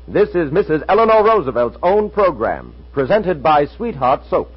This is Mrs. Eleanor Roosevelt's own program, presented by Sweetheart Soap.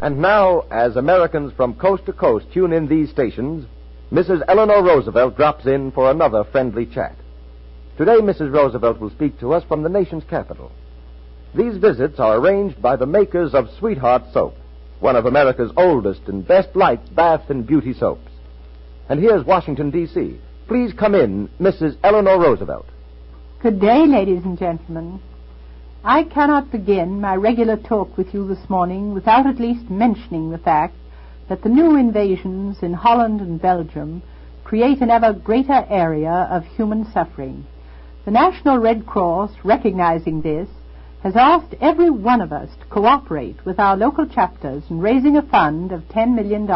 And now, as Americans from coast to coast tune in these stations, Mrs. Eleanor Roosevelt drops in for another friendly chat. Today, Mrs. Roosevelt will speak to us from the nation's capital. These visits are arranged by the makers of Sweetheart Soap, one of America's oldest and best-liked bath and beauty soaps. And here's Washington, D.C. Please come in, Mrs. Eleanor Roosevelt. Good day, ladies and gentlemen. I cannot begin my regular talk with you this morning without at least mentioning the fact that the new invasions in Holland and Belgium create an ever greater area of human suffering. The National Red Cross, recognizing this, has asked every one of us to cooperate with our local chapters in raising a fund of $10 million.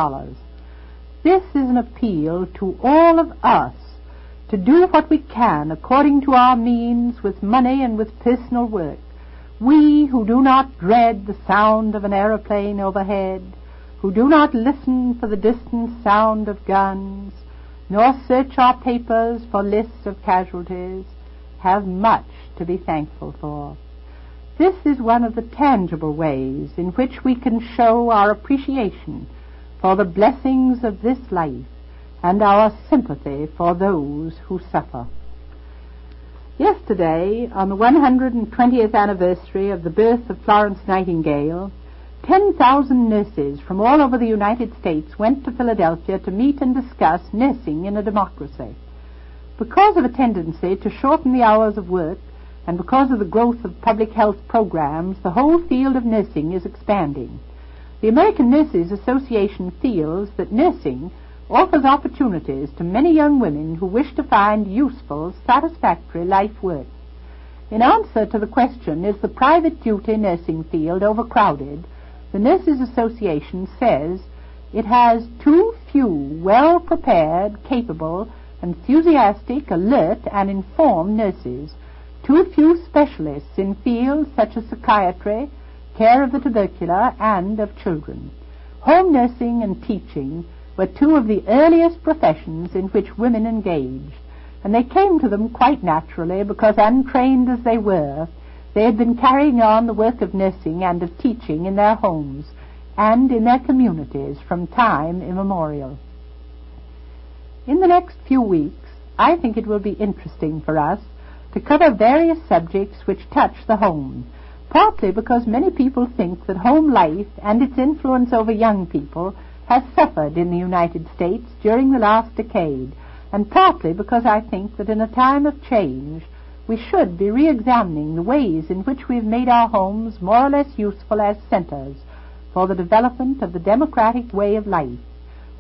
This is an appeal to all of us to do what we can according to our means with money and with personal work. We who do not dread the sound of an aeroplane overhead, who do not listen for the distant sound of guns, nor search our papers for lists of casualties, have much to be thankful for. This is one of the tangible ways in which we can show our appreciation for the blessings of this life and our sympathy for those who suffer. Yesterday, on the 120th anniversary of the birth of Florence Nightingale, 10,000 nurses from all over the United States went to Philadelphia to meet and discuss nursing in a democracy. Because of a tendency to shorten the hours of work and because of the growth of public health programs, the whole field of nursing is expanding. The American Nurses Association feels that nursing offers opportunities to many young women who wish to find useful, satisfactory life work. In answer to the question, is the private duty nursing field overcrowded, the Nurses Association says it has too few well-prepared, capable, enthusiastic, alert, and informed nurses, too few specialists in fields such as psychiatry, care of the tubercular, and of children. Home nursing and teaching were two of the earliest professions in which women engaged, and they came to them quite naturally because, untrained as they were, they had been carrying on the work of nursing and of teaching in their homes and in their communities from time immemorial. In the next few weeks, I think it will be interesting for us to cover various subjects which touch the home, partly because many people think that home life and its influence over young people has suffered in the United States during the last decade, and partly because I think that in a time of change we should be re-examining the ways in which we've made our homes more or less useful as centers for the development of the democratic way of life.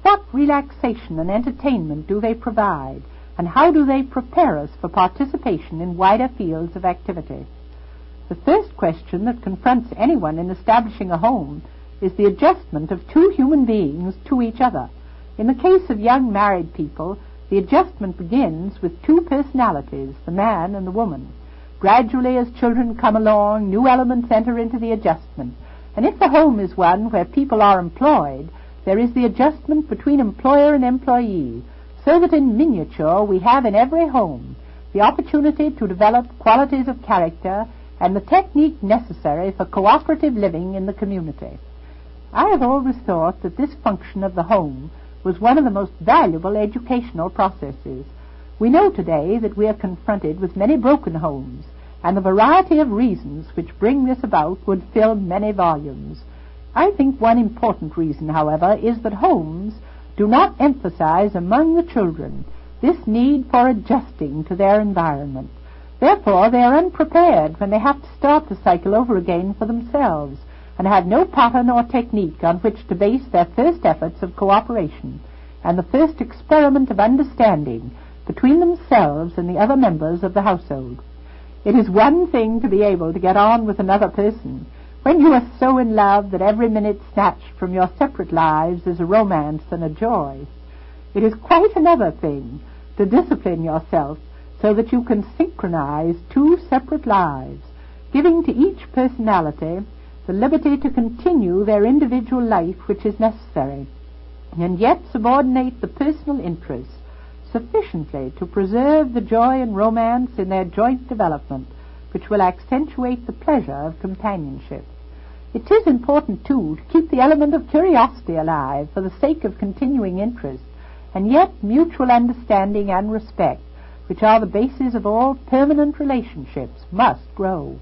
What relaxation and entertainment do they provide, and how do they prepare us for participation in wider fields of activity? The first question that confronts anyone in establishing a home is the adjustment of two human beings to each other. In the case of young married people, the adjustment begins with two personalities, the man and the woman. Gradually, as children come along, new elements enter into the adjustment. And if the home is one where people are employed, there is the adjustment between employer and employee, so that in miniature we have in every home the opportunity to develop qualities of character and the technique necessary for cooperative living in the community. I have always thought that this function of the home was one of the most valuable educational processes. We know today that we are confronted with many broken homes, and the variety of reasons which bring this about would fill many volumes. I think one important reason, however, is that homes do not emphasize among the children this need for adjusting to their environment. Therefore, they are unprepared when they have to start the cycle over again for themselves, and have no pattern or technique on which to base their first efforts of cooperation and the first experiment of understanding between themselves and the other members of the household. It is one thing to be able to get on with another person when you are so in love that every minute snatched from your separate lives is a romance and a joy. It is quite another thing to discipline yourself so that you can synchronize two separate lives, giving to each personality the liberty to continue their individual life which is necessary, and yet subordinate the personal interests sufficiently to preserve the joy and romance in their joint development, which will accentuate the pleasure of companionship. It is important, too, to keep the element of curiosity alive for the sake of continuing interest, and yet mutual understanding and respect, which are the basis of all permanent relationships, must grow.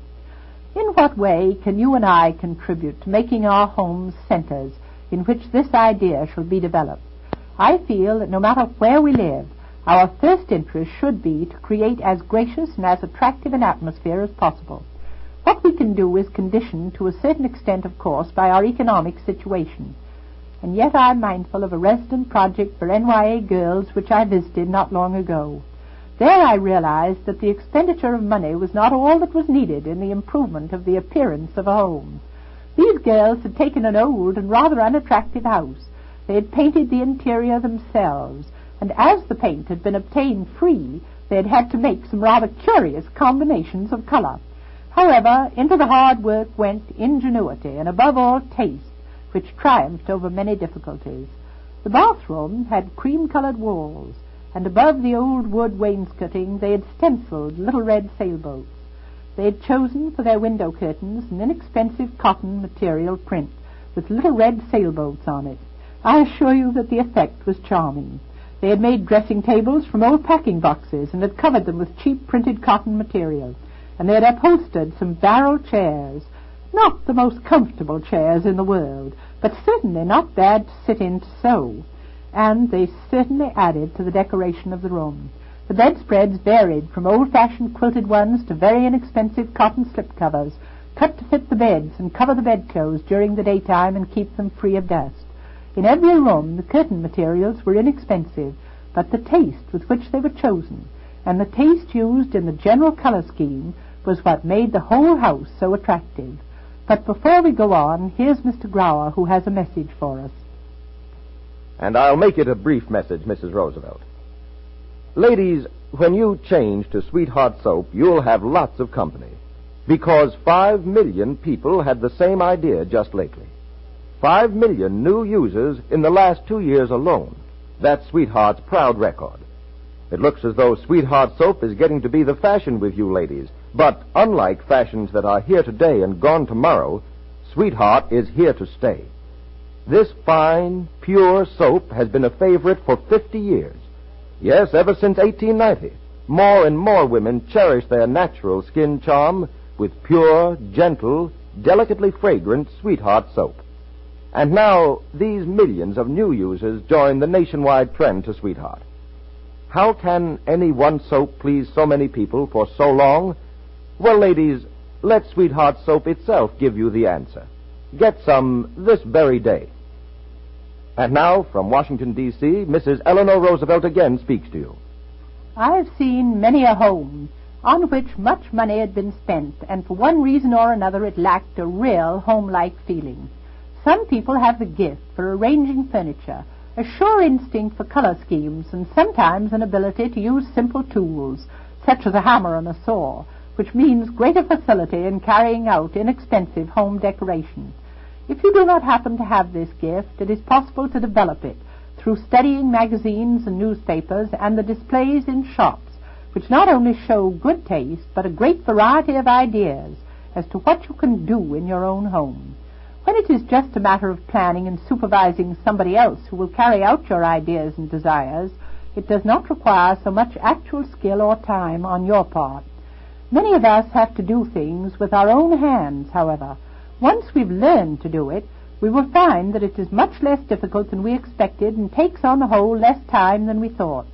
In what way can you and I contribute to making our homes centers in which this idea shall be developed? I feel that no matter where we live, our first interest should be to create as gracious and as attractive an atmosphere as possible. What we can do is conditioned to a certain extent, of course, by our economic situation. And yet I'm mindful of a resident project for NYA girls which I visited not long ago. There I realized that the expenditure of money was not all that was needed in the improvement of the appearance of a home. These girls had taken an old and rather unattractive house. They had painted the interior themselves, and as the paint had been obtained free, they had had to make some rather curious combinations of color. However, into the hard work went ingenuity and, above all, taste, which triumphed over many difficulties. The bathroom had cream-colored walls, and above the old wood wainscoting they had stenciled little red sailboats. They had chosen for their window curtains an inexpensive cotton material print with little red sailboats on it. I assure you that the effect was charming. They had made dressing tables from old packing boxes and had covered them with cheap printed cotton material, and they had upholstered some barrel chairs, not the most comfortable chairs in the world, but certainly not bad to sit in to sew, and they certainly added to the decoration of the room. The bedspreads varied from old-fashioned quilted ones to very inexpensive cotton slipcovers, cut to fit the beds and cover the bedclothes during the daytime and keep them free of dust. In every room the curtain materials were inexpensive, but the taste with which they were chosen, and the taste used in the general color scheme, was what made the whole house so attractive. But before we go on, here's Mr. Grower, who has a message for us. And I'll make it a brief message, Mrs. Roosevelt. Ladies, when you change to Sweetheart Soap, you'll have lots of company, because 5 million people had the same idea just lately. 5 million new users in the last 2 years alone. That's Sweetheart's proud record. It looks as though Sweetheart Soap is getting to be the fashion with you ladies, but unlike fashions that are here today and gone tomorrow, Sweetheart is here to stay. This fine, pure soap has been a favorite for 50 years. Yes, ever since 1890. More and more women cherish their natural skin charm with pure, gentle, delicately fragrant Sweetheart Soap. And now, these millions of new users join the nationwide trend to Sweetheart. How can any one soap please so many people for so long? Well, ladies, let Sweetheart Soap itself give you the answer. Get some this very day. And now, from Washington, D.C., Mrs. Eleanor Roosevelt again speaks to you. I've seen many a home on which much money had been spent, and for one reason or another it lacked a real home-like feeling. Some people have the gift for arranging furniture, a sure instinct for color schemes, and sometimes an ability to use simple tools, such as a hammer and a saw, which means greater facility in carrying out inexpensive home decoration. If you do not happen to have this gift, it is possible to develop it through studying magazines and newspapers and the displays in shops, which not only show good taste, but a great variety of ideas as to what you can do in your own home. When it is just a matter of planning and supervising somebody else who will carry out your ideas and desires, it does not require so much actual skill or time on your part. Many of us have to do things with our own hands, however. Once we've learned to do it, we will find that it is much less difficult than we expected and takes on the whole less time than we thought.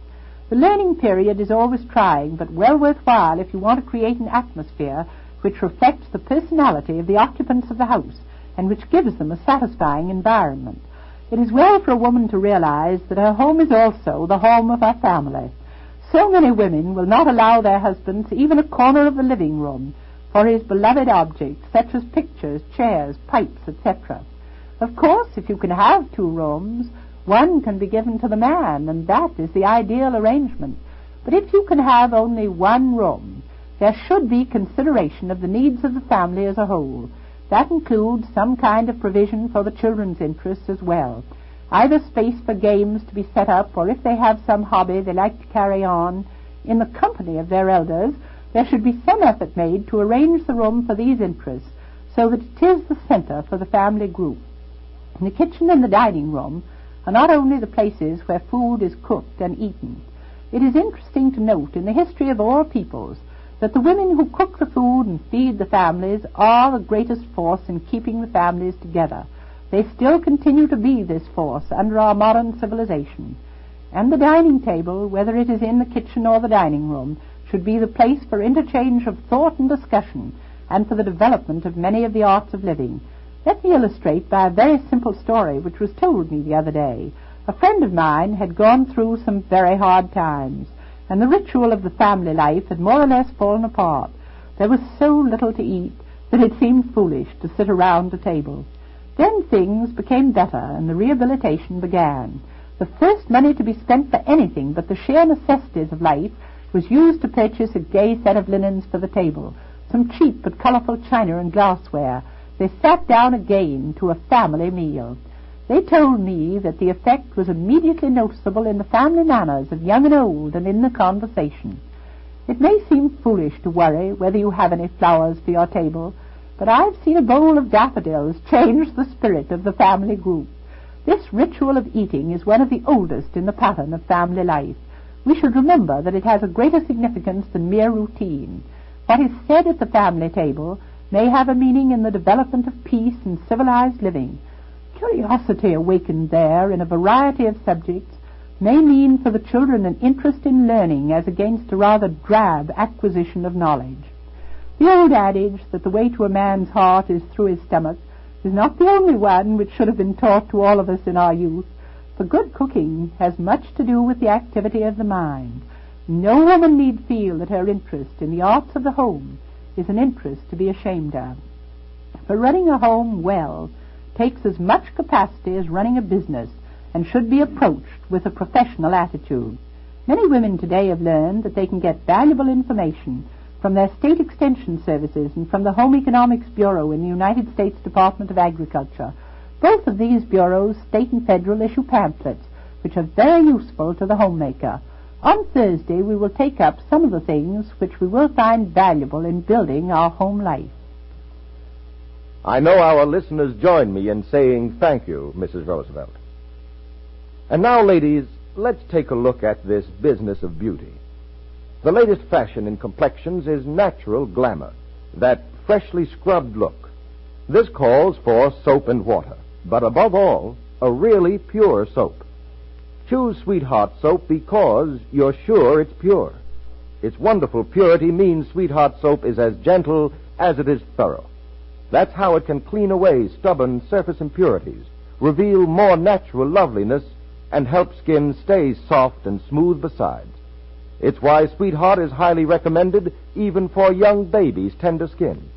The learning period is always trying, but well worthwhile if you want to create an atmosphere which reflects the personality of the occupants of the house and which gives them a satisfying environment. It is well for a woman to realize that her home is also the home of her family. So many women will not allow their husbands even a corner of the living room for his beloved objects, such as pictures, chairs, pipes, etc. Of course, if you can have 2 rooms, one can be given to the man, and that is the ideal arrangement. But if you can have only 1 room, there should be consideration of the needs of the family as a whole. That includes some kind of provision for the children's interests as well. Either space for games to be set up, or if they have some hobby they like to carry on in the company of their elders, there should be some effort made to arrange the room for these interests so that it is the center for the family group. The kitchen and the dining room are not only the places where food is cooked and eaten. It is interesting to note in the history of all peoples that the women who cook the food and feed the families are the greatest force in keeping the families together. They still continue to be this force under our modern civilization. And the dining table, whether it is in the kitchen or the dining room, should be the place for interchange of thought and discussion, and for the development of many of the arts of living. Let me illustrate by a very simple story which was told me the other day. A friend of mine had gone through some very hard times, and the ritual of the family life had more or less fallen apart. There was so little to eat that it seemed foolish to sit around a table. Then things became better, and the rehabilitation began. The first money to be spent for anything but the sheer necessities of life was used to purchase a gay set of linens for the table, some cheap but colorful china and glassware. They sat down again to a family meal. They told me that the effect was immediately noticeable in the family manners of young and old and in the conversation. It may seem foolish to worry whether you have any flowers for your table, but I've seen a bowl of daffodils change the spirit of the family group. This ritual of eating is one of the oldest in the pattern of family life. We should remember that it has a greater significance than mere routine. What is said at the family table may have a meaning in the development of peace and civilized living. Curiosity awakened there in a variety of subjects may mean for the children an interest in learning as against a rather drab acquisition of knowledge. The old adage that the way to a man's heart is through his stomach is not the only one which should have been taught to all of us in our youth, for good cooking has much to do with the activity of the mind. No woman need feel that her interest in the arts of the home is an interest to be ashamed of. For running a home well takes as much capacity as running a business, and should be approached with a professional attitude. Many women today have learned that they can get valuable information from their state extension services and from the Home Economics Bureau in the United States Department of Agriculture. Both of these bureaus, state and federal, issue pamphlets which are very useful to the homemaker. On Thursday we will take up some of the things which we will find valuable in building our home life. I know our listeners join me in saying thank you, Mrs. Roosevelt. And now, ladies, let's take a look at this business of beauty. The latest fashion in complexions is natural glamour, that freshly scrubbed look. This calls for soap and water, but above all, a really pure soap. Choose Sweetheart soap because you're sure it's pure. Its wonderful purity means Sweetheart soap is as gentle as it is thorough. That's how it can clean away stubborn surface impurities, reveal more natural loveliness, and help skin stay soft and smooth besides. It's why Sweetheart is highly recommended even for young babies' tender skin.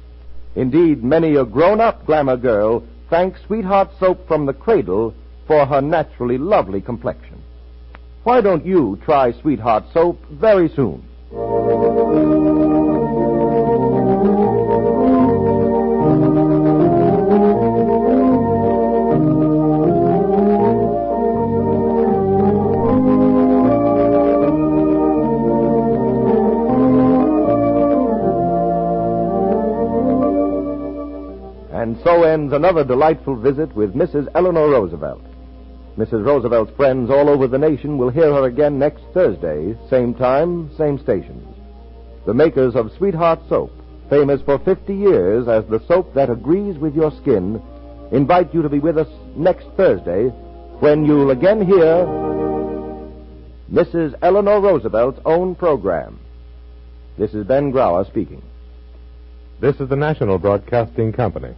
Indeed, many a grown-up glamour girl thanks Sweetheart soap from the cradle for her naturally lovely complexion. Why don't you try Sweetheart soap very soon? And so ends another delightful visit with Mrs. Eleanor Roosevelt. Mrs. Roosevelt's friends all over the nation will hear her again next Thursday, same time, same stations. The makers of Sweetheart Soap, famous for 50 years as the soap that agrees with your skin, invite you to be with us next Thursday when you'll again hear Mrs. Eleanor Roosevelt's own program. This is Ben Grauer speaking. This is the National Broadcasting Company.